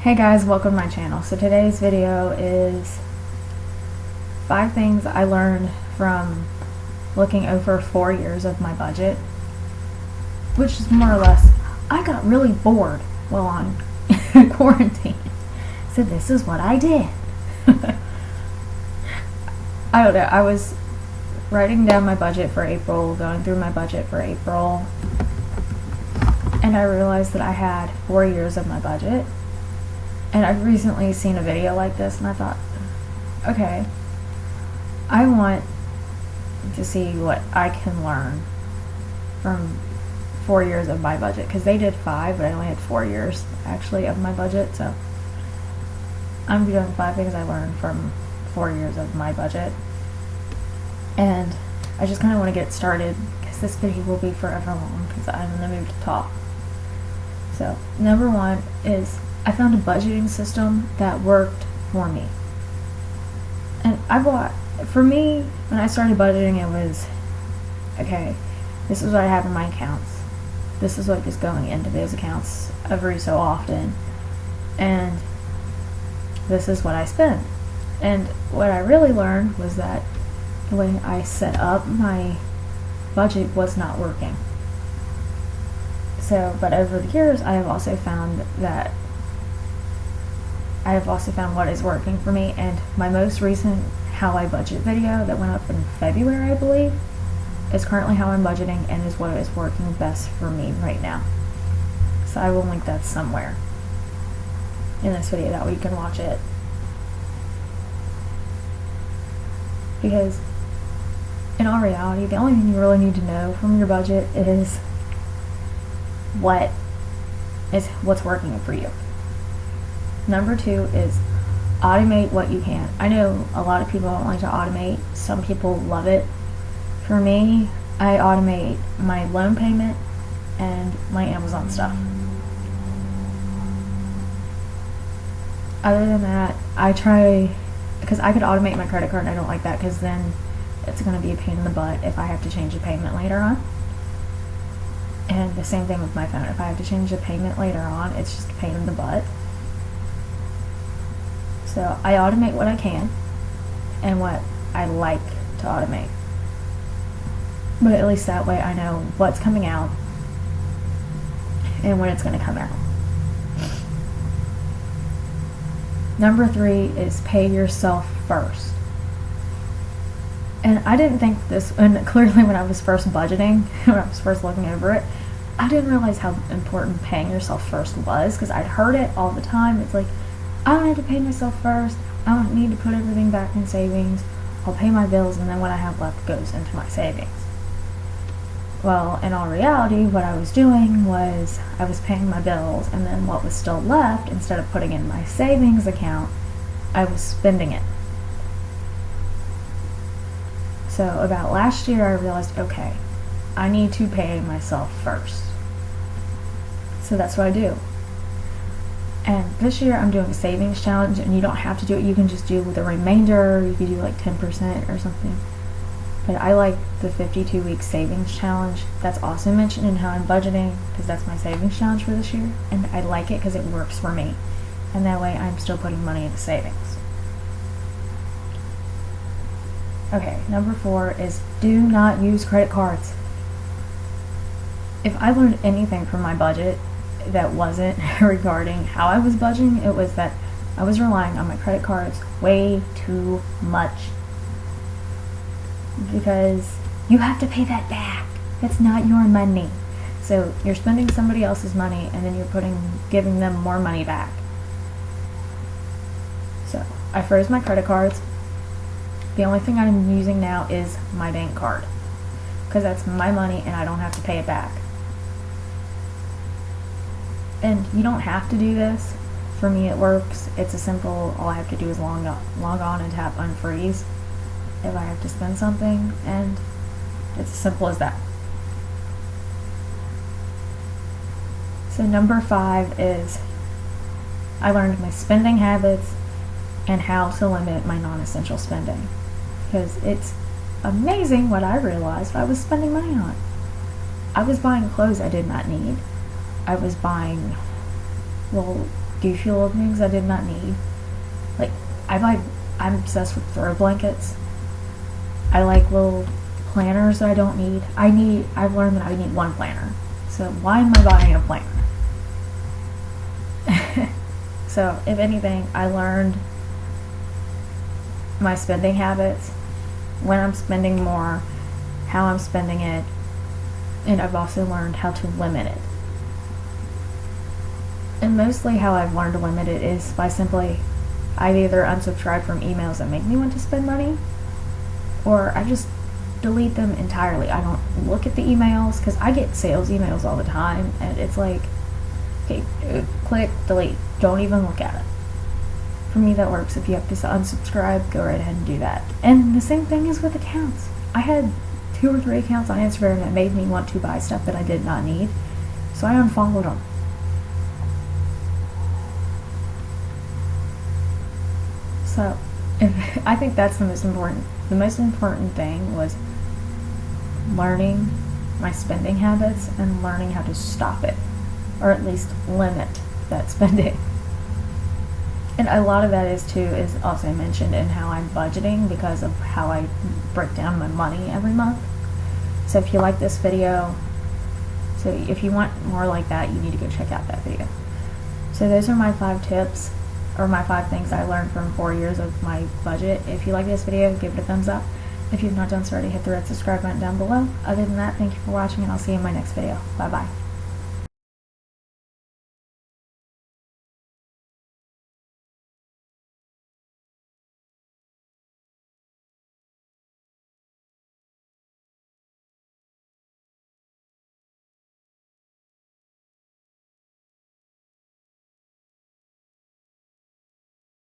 Hey guys, welcome to my channel. So today's video is 5 things I learned from looking over 4 years of my budget, which is more or less, I got really bored while on quarantine. So this is what I did. I don't know, I was writing down my budget for April, going through my budget for April, and I realized that I had 4 years of my budget. And I've recently seen a video like this, and I thought, okay, I want to see what I can learn from 4 years of my budget, because they did 5, but I only had 4 years actually of my budget. So I'm doing 5 things I learned from 4 years of my budget, and I just kind of want to get started because this video will be forever long because I'm in the mood to talk. So number 1 is I found a budgeting system that worked for me. And for me, when I started budgeting, it was, okay, this is what I have in my accounts. This is what is going into those accounts every so often. And this is what I spend. And what I really learned was that the way I set up my budget was not working. So, but over the years, I have also found what is working for me, and my most recent How I Budget video that went up in February, I believe, is currently how I'm budgeting and is what is working best for me right now. So I will link that somewhere in this video, that way you can watch it. Because in all reality, the only thing you really need to know from your budget is what's working for you. Number 2 is automate what you can. I know a lot of people don't like to automate. Some people love it. For me, I automate my loan payment and my Amazon stuff. Other than that, I try, because I could automate my credit card, and I don't like that because then it's going to be a pain in the butt if I have to change the payment later on. And the same thing with my phone. If I have to change the payment later on, it's just a pain in the butt. So I automate what I can and what I like to automate. But at least that way I know what's coming out and when it's going to come out. Number 3 is pay yourself first. And I didn't think this, and clearly when I was first budgeting, when I was first looking over it, I didn't realize how important paying yourself first was, because I'd heard it all the time. It's like, I don't have to pay myself first. I don't need to put everything back in savings. I'll pay my bills, and then what I have left goes into my savings. Well, in all reality, what I was doing was I was paying my bills, and then what was still left, instead of putting in my savings account, I was spending it. So about last year, I realized, okay, I need to pay myself first. So that's what I do. And this year I'm doing a savings challenge, and you don't have to do it. You can just do with a remainder. You could do like 10% or something. But I like the 52-week savings challenge. That's also mentioned in How I'm Budgeting, because that's my savings challenge for this year. And I like it because it works for me. And that way I'm still putting money into savings. Okay, number 4 is do not use credit cards. If I learned anything from my budget that wasn't regarding how I was budgeting, it was that I was relying on my credit cards way too much. Because you have to pay that back. It's not your money. So you're spending somebody else's money, and then you're giving them more money back. So I froze my credit cards. The only thing I'm using now is my bank card, because that's my money and I don't have to pay it back. And you don't have to do this. For me, it works. It's a simple, all I have to do is log on and tap unfreeze if I have to spend something, and it's as simple as that. So number 5 is I learned my spending habits and how to limit my non-essential spending. Because it's amazing what I realized I was spending money on. I was buying clothes I did not need. I was buying, well, goofy little things I did not need. Like, I'm obsessed with throw blankets. I like little planners that I don't need. I've learned that I need one planner. So why am I buying a planner? So, if anything, I learned my spending habits, when I'm spending more, how I'm spending it, and I've also learned how to limit it. And mostly how I've learned to limit it is by simply, I've either unsubscribed from emails that make me want to spend money, or I just delete them entirely. I don't look at the emails, because I get sales emails all the time, and it's like, okay, click, delete, don't even look at it. For me, that works. If you have to unsubscribe, go right ahead and do that. And the same thing is with accounts. I had 2 or 3 accounts on Instagram that made me want to buy stuff that I did not need, so I unfollowed them. So, I think that's the most important. The most important thing was learning my spending habits and learning how to stop it, or at least limit that spending. And a lot of that is also mentioned in how I'm budgeting, because of how I break down my money every month. So if you like this video, so if you want more like that, you need to go check out that video. So those are my 5 tips, or my 5 things I learned from 4 years of my budget. If you like this video, give it a thumbs up. If you've not done so already, hit the red subscribe button down below. Other than that, thank you for watching, and I'll see you in my next video. Bye bye.